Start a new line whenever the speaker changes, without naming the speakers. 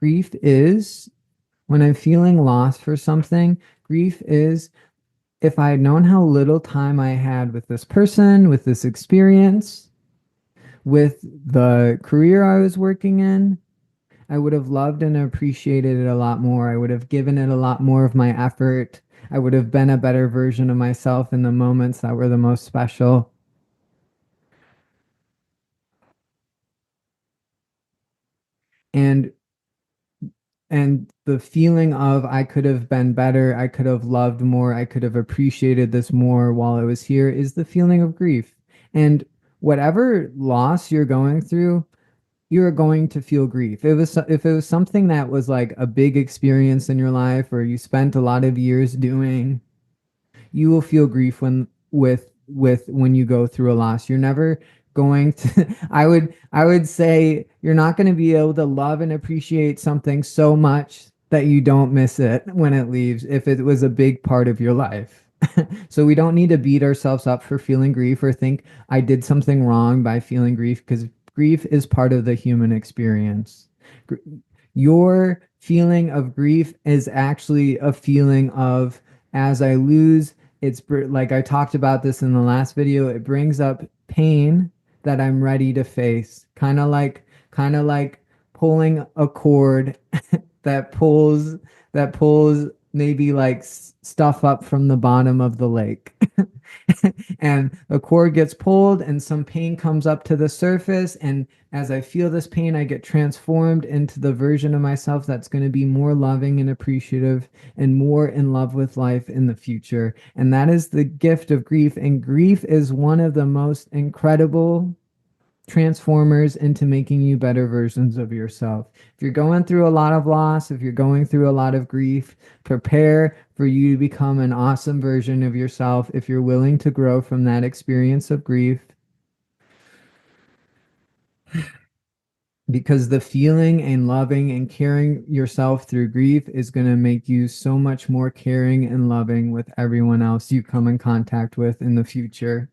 grief is, when I'm feeling lost for something, grief is if I had known how little time I had with this person, with this experience, with the career I was working in, I would have loved and appreciated it a lot more. I would have given it a lot more of my effort. I would have been a better version of myself in the moments that were the most special. And and the feeling of I could have been better, I could have loved more, I could have appreciated this more while I was here is the feeling of grief. And whatever loss you're going through, you're going to feel grief. If it was something that was like a big experience in your life or you spent a lot of years doing, you will feel grief with when you go through a loss. You're never going to I would say you're not going to be able to love and appreciate something so much that you don't miss it when it leaves if it was a big part of your life. So we don't need to beat ourselves up for feeling grief or think I did something wrong by feeling grief, because grief is part of the human experience. Your feeling of grief is actually a feeling of, as I lose, like I talked about this in the last video, it brings up pain that I'm ready to face. Kind of like pulling a cord that pulls maybe like stuff up from the bottom of the lake. And the cord gets pulled and some pain comes up to the surface, and as I feel this pain, I get transformed into the version of myself that's going to be more loving and appreciative and more in love with life in the future. And that is the gift of grief. And grief is one of the most incredible transformers into making you better versions of yourself. If you're going through a lot of loss, if you're going through a lot of grief, prepare for you to become an awesome version of yourself if you're willing to grow from that experience of grief. Because the feeling and loving and caring yourself through grief is going to make you so much more caring and loving with everyone else you come in contact with in the future.